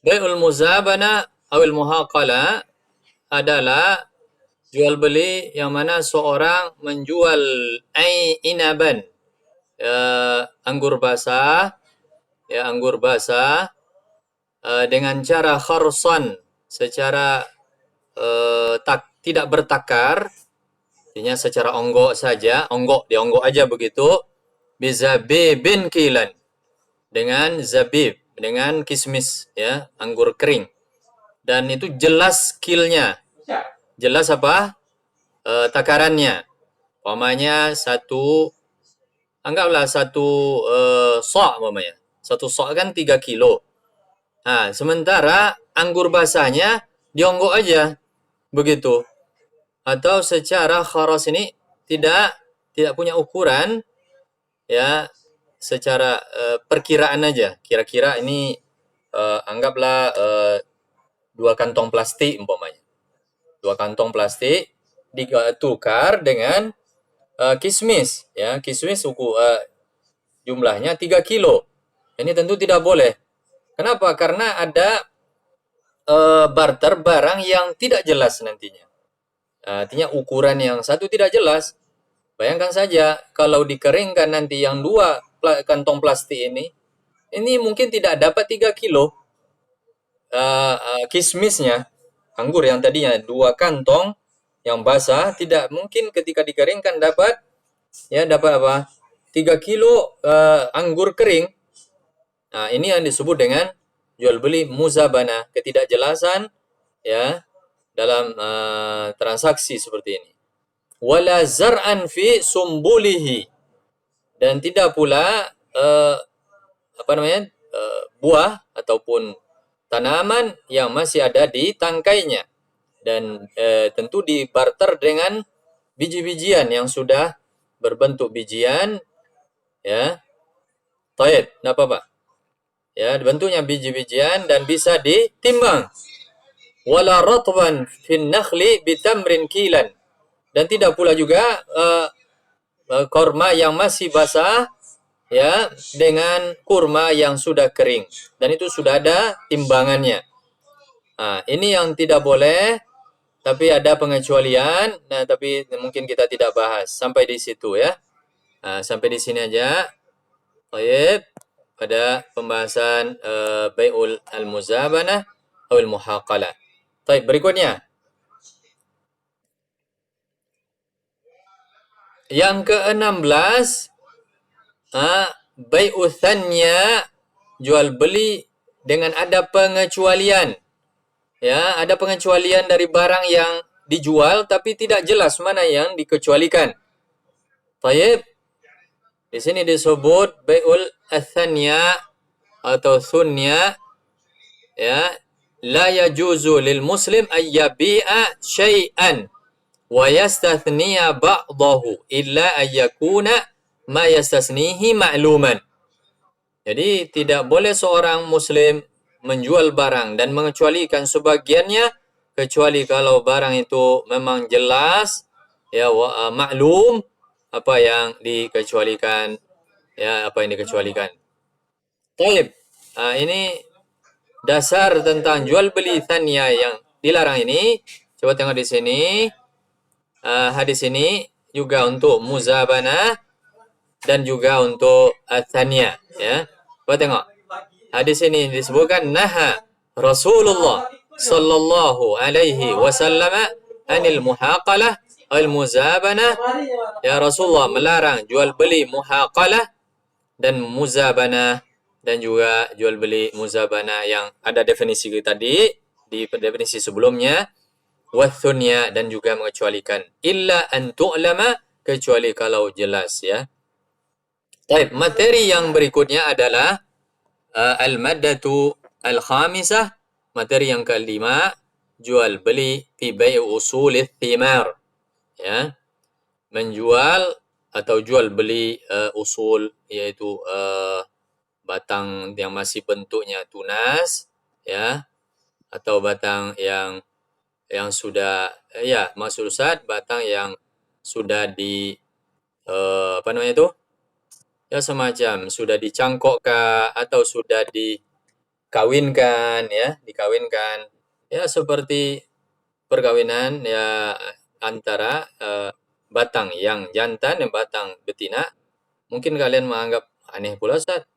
Bai'ul muzabana awil muhaqala adalah jual beli yang mana seorang menjual inaban, anggur basah, anggur basah dengan cara kharsan, secara tidak bertakar, artinya secara onggok saja, dionggok aja begitu, bizabibin kilan, dengan zabib, dengan kismis, ya, anggur kering. Dan itu jelas kilnya, jelas apa? Takarannya. Umpamanya anggaplah satu sok umpamanya. Satu sok kan 3 kilo. Nah, sementara anggur basahnya dionggok aja begitu. Atau secara kharas ini tidak punya ukuran, ya, secara perkiraan aja. Kira-kira ini anggaplah 2 kantong plastik umpamanya. 2 kantong plastik ditukar dengan kismis, ya, kismis jumlahnya 3 kilo. Ini tentu tidak boleh. Kenapa? Karena ada barter barang yang tidak jelas nantinya. Artinya ukuran yang satu tidak jelas. Bayangkan saja kalau dikeringkan nanti yang 2 kantong plastik ini mungkin tidak dapat 3 kilo kismisnya. Anggur yang tadinya 2 kantong yang basah tidak mungkin ketika dikeringkan dapat apa? 3 kilo anggur kering. Nah, ini yang disebut dengan jual beli muzabana, ketidakjelasan, ya, dalam transaksi seperti ini. Wala zar'an fi sumbulihi, dan tidak pula buah ataupun tanaman yang masih ada di tangkainya, dan tentu dibarter dengan biji-bijian yang sudah berbentuk bijian, ya. Taib, enggak apa-apa. Ya, bentuknya biji-bijian dan bisa ditimbang. Wala ratban fin nakhli bitamrin kilan, dan tidak pula juga kurma yang masih basah, ya, dengan kurma yang sudah kering, dan itu sudah ada timbangannya. Nah, ini yang tidak boleh, tapi ada pengecualian. Nah, tapi mungkin kita tidak bahas sampai di situ, ya. Nah, sampai di sini aja. Baik, pada pembahasan bai'ul al-muzabanah atau al-muhaqalah. Baik, berikutnya. Yang ke-16, bai'u thanya, jual beli dengan ada pengecualian. Ya, ada pengecualian dari barang yang dijual tapi tidak jelas mana yang dikecualikan. Baik. Di sini disebut bai'ul athanya atau thunya, ya, la yajuzu lil muslim ay yabi'a syai'an wa yastathniya ba'dahu illa ay yakuna ma yastasnihi ma'luman. Jadi tidak boleh seorang muslim menjual barang dan mengecualikan sebagiannya, kecuali kalau barang itu memang jelas, ya, maklum apa yang dikecualikan, ya, apa yang dikecualikan. Taib. Ini dasar tentang jual beli thania yang dilarang ini. Coba tengok di sini. Hadis ini juga untuk muzabana dan juga untuk thania, ya. Coba tengok. Hadis ini disebutkan naha Rasulullah sallallahu alaihi wasallam anil muhaqalah al muzabana. Ya, Rasulullah melarang jual beli muhaqalah dan muzabana, dan juga jual beli muzabana yang ada definisi tadi di definisi sebelumnya, wathunya, dan juga mengecualikan illa an tu'lama, kecuali kalau jelas, ya. Baik, materi yang berikutnya adalah al-maddatu al-khamisah, materi yang kelima, jual beli fi bai' usulith thimar, ya, menjual atau jual beli usul, yaitu batang yang masih bentuknya tunas, ya, atau batang yang sudah, ya, maksud Ustaz, batang yang sudah di apa namanya itu? Ya, semacam sudah dicangkok kah, atau sudah dikawinkan ya, dikawinkan. Ya seperti perkawinan ya antara batang yang jantan dan batang betina. Mungkin kalian menganggap aneh pula Ustaz.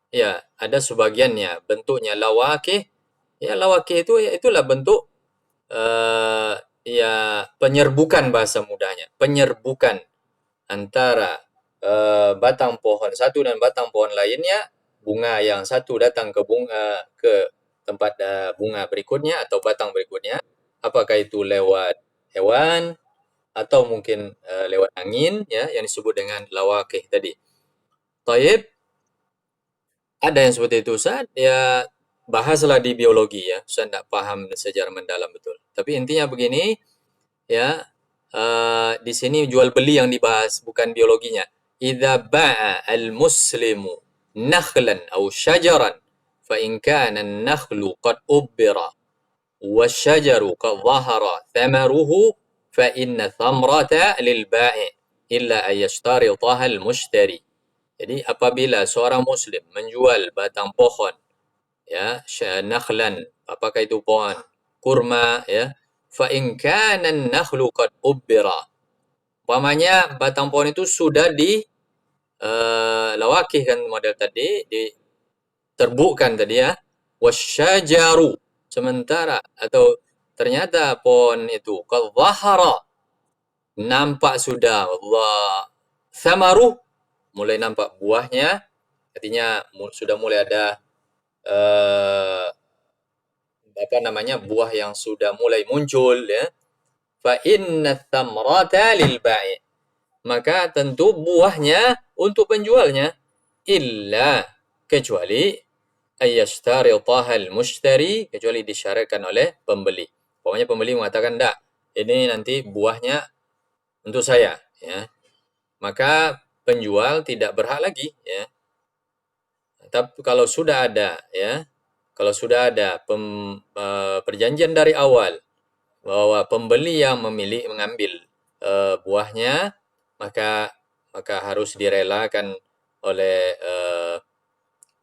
Ya, ada sebagiannya bentuknya lawakih. Ya, lawakih itu ya itulah bentuk eh ya penyerbukan bahasa mudahnya. Penyerbukan antara batang pohon satu dan batang pohon lainnya, bunga yang satu datang ke tempat bunga berikutnya atau batang berikutnya, apakah itu lewat hewan atau mungkin lewat angin ya yang disebut dengan lawakih tadi. Taib, ada yang seperti itu Ustaz, ya bahaslah di biologi ya. Ustaz tidak paham sejarah mendalam betul. Tapi intinya begini, ya di sini jual beli yang dibahas bukan biologinya. Idza ba'a al-muslimu nakhlan aw syajaran fa in kana an-nakhlu qad ubbira wasyajaru qad dhahara thamaruhu fa inna thamrata lil ba'i illa ay yashtaritaha al-mushtari. Jadi apabila seorang muslim menjual batang pohon ya nakhlan, apakah itu pohon kurma ya, fa in kana an-nakhlu qad ubbira, umpamanya batang pohon itu sudah di lawakih kan model tadi, diterbukkan tadi ya, wasyajaru, sementara atau ternyata pohon itu qad dhahara, nampak sudah Allah samaru, mulai nampak buahnya, artinya sudah mulai ada eh, apa namanya buah yang sudah mulai muncul ya, fa inna thamrata lil bai', maka tentu buahnya untuk penjualnya, illa, kecuali ayyashtaritaha al-mushtari, kecuali disyaratkan oleh pembeli. Pokoknya pembeli mengatakan enggak, ini nanti buahnya untuk saya ya, maka penjual tidak berhak lagi ya. Tapi kalau sudah ada ya, kalau sudah ada perjanjian dari awal bahwa pembeli yang mengambil buahnya, maka harus direlakan oleh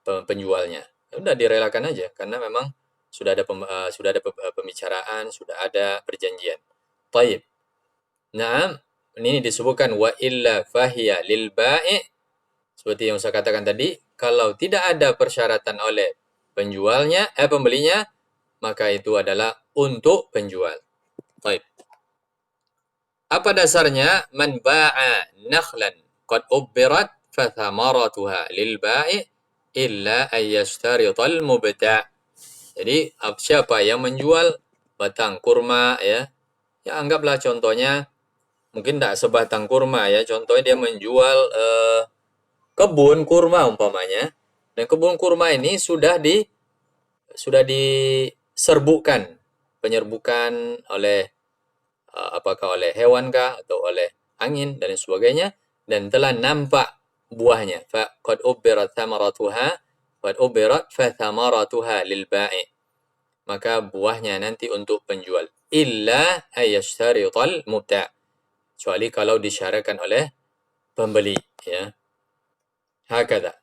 penjualnya. Sudah direlakan aja karena memang sudah ada pembicaraan, sudah ada perjanjian. Taib. Nah, ini disebutkan wa illa fahiya lil bai', seperti yang saya katakan tadi, kalau tidak ada persyaratan oleh pembelinya, maka itu adalah untuk penjual. Baik. Apa dasarnya? Man ba'a nakhlan qad ubbirat fa thamaratuha lil bai' illa ay yashtarital mubta'. Jadi siapa yang menjual batang kurma ya, ya anggaplah contohnya mungkin tidak sebatang kurma ya, contohnya dia menjual kebun kurma umpamanya, dan kebun kurma ini sudah diserbukan, penyerbukan oleh apakah oleh hewan kah atau oleh angin dan sebagainya, dan telah nampak buahnya, fa qad ubbirat thamaratuha qad ubbirat fa thamaratuha lil bai', maka buahnya nanti untuk penjual, illa ayyashtarital mubta', kecuali kalau disyaratkan oleh pembeli ya. Hakadha.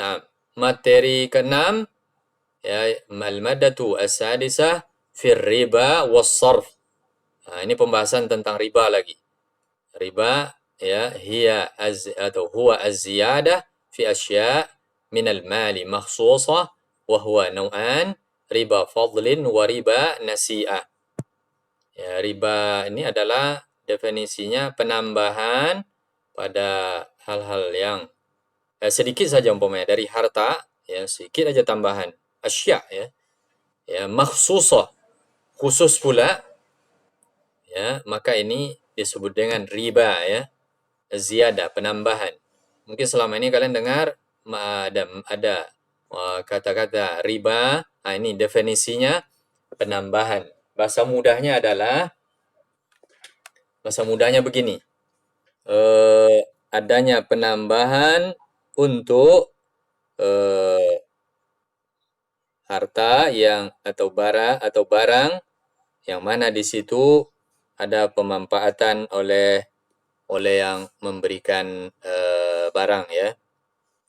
Nah, materi keenam ya, al-maddatu as-sadisah fir riba was-sarf. Nah, ini pembahasan tentang riba lagi. Riba ya, atau huwa az-ziyadah fi asya' min al-mali makhsusah wa huwa naw'an, riba fadlin wa riba nasi'ah. Ya, riba ini adalah definisinya penambahan pada hal-hal yang sedikit saja umpamanya dari harta ya, sedikit aja tambahan asya ya, ya makhsusah, khusus pula ya, maka ini disebut dengan riba ya, ziyadah, penambahan. Mungkin selama ini kalian dengar ada kata-kata riba, nah ini definisinya penambahan. Bahasa mudahnya begini, adanya penambahan untuk harta yang atau barang yang mana di situ ada pemanfaatan oleh yang memberikan barang ya,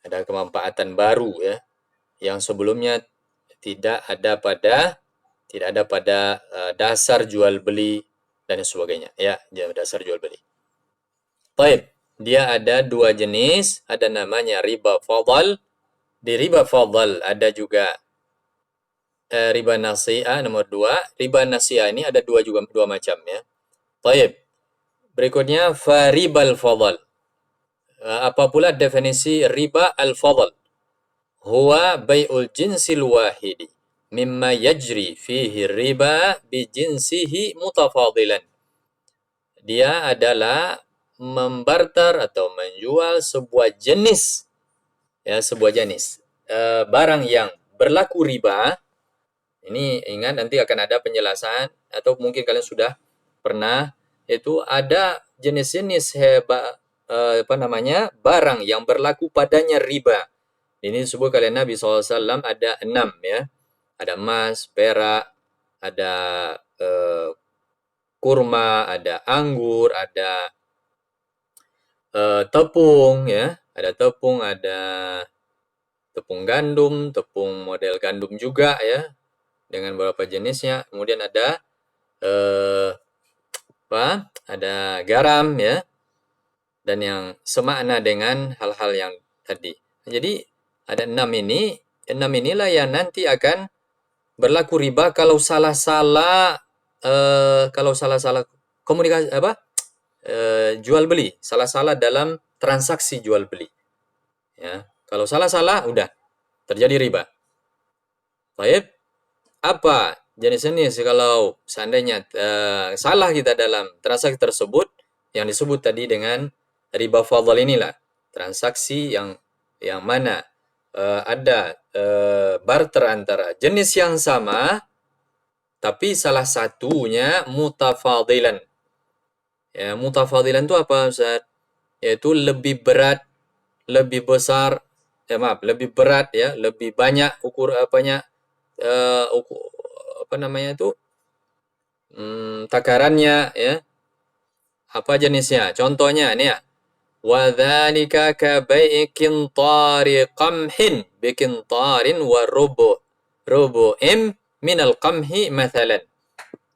ada kemanfaatan baru ya, yang sebelumnya tidak ada pada dasar jual beli dan sebagainya, ya, dasar jual beli. Baik, dia ada dua jenis, ada namanya riba fadl. Di riba fadl ada juga riba nasi'ah nomor 2. Riba nasi'ah ini ada dua macam, ya. Baik. Berikutnya faribal fadl. Apa pula definisi riba al-fadl? Huwa bai'ul jinsil wahidi mimma yajri fihi riba bi jinsihi mutafadilan. Dia adalah membarter atau menjual sebuah jenis, ya, barang yang berlaku riba. Ini ingat, nanti akan ada penjelasan, atau mungkin kalian sudah pernah, itu ada jenis-jenis barang yang berlaku padanya riba. Ini disebut kali Nabi SAW ada 6, ya. Ada emas, perak, ada kurma, ada anggur, ada tepung, ya. Ada tepung, ada tepung gandum, tepung model gandum juga, ya, dengan beberapa jenisnya. Kemudian ada ada garam, ya, dan yang semakna dengan hal-hal yang tadi. Jadi ada 6 ini. 6 inilah yang nanti akan berlaku riba kalau salah-salah komunikasi jual beli, salah-salah dalam transaksi jual beli. Ya, kalau salah-salah udah terjadi riba. Baik. Apa jenis-jenis kalau seandainya salah kita dalam transaksi tersebut, yang disebut tadi dengan riba fadl inilah. Transaksi yang mana ada barter antara jenis yang sama, tapi salah satunya mutafadilan. Ya, mutafadilan itu apa, Ustaz? Yaitu lebih berat, lebih besar, lebih berat, ya, lebih banyak takarannya, ya. Apa jenisnya? Contohnya ini, ya. Wa dzalika ka bai'i qintari qamhin bi qintarin wa rubu'im minal qamhi mathalan.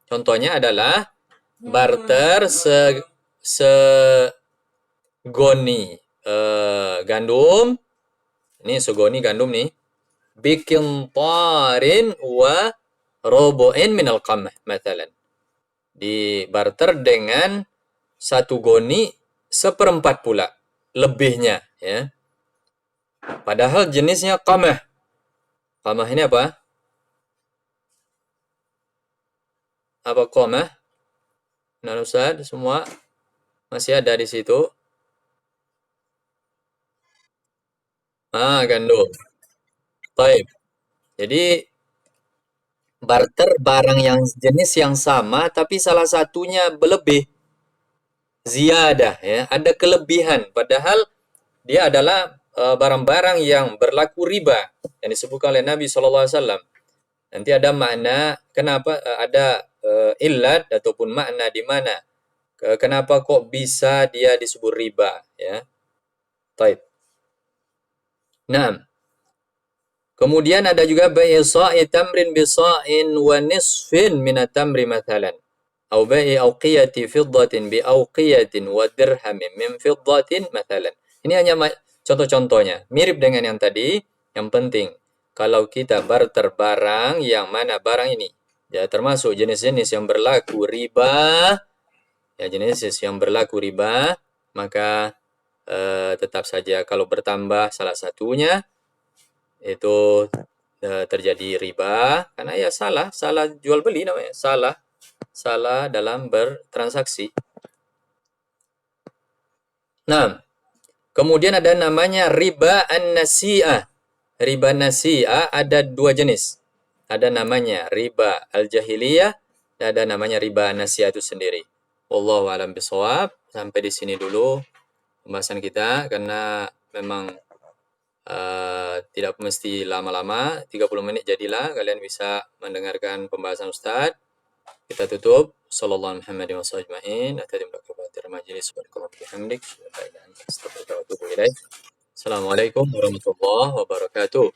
Contohnya adalah barter segoni gandum. Ini segoni gandum nih. Bi qintarin wa rubu'in minal qamh mathalan. Di barter dengan satu goni seperempat pula lebihnya, ya. Padahal jenisnya qamah. Qamah ini apa? Apa qamah? Nah, Ustaz, semua masih ada di situ. Gandum. Baik. Jadi barter barang yang jenis yang sama tapi salah satunya berlebih. Ziyadah, ya, ada kelebihan, padahal dia adalah barang-barang yang berlaku riba yang disebutkan oleh Nabi SAW. Nanti ada makna kenapa ada illat ataupun makna di mana kenapa kok bisa dia disebut riba, ya. Taib. Nah, kemudian ada juga bai'i sa'i tamrin bi sa'in wa nisfin min at-tamri mathalan. Au bai'i awqiyati fiddatin bi awqiyatin wa dirhamin min fiddatin mathalan. Ini hanya contoh-contohnya. Mirip dengan yang tadi. Yang penting, kalau kita barter barang yang mana barang ini, ya, termasuk jenis-jenis yang berlaku riba, ya, jenis yang berlaku riba, maka tetap saja kalau bertambah salah satunya itu terjadi riba, karena ya salah jual beli namanya, salah dalam bertransaksi. Nah, kemudian ada namanya riba an-nasi'ah. Riba nasi'ah ada dua jenis. Ada namanya riba al-jahiliyah, dan ada namanya riba an-nasi'ah itu sendiri. Wallahu a'lam bishawab. Sampai di sini dulu pembahasan kita, karena memang tidak mesti lama-lama, 30 menit jadilah kalian bisa mendengarkan pembahasan Ustaz. Kita tutup. Sallallahu alaihi wasallam. Assalamualaikum warahmatullahi wabarakatuh.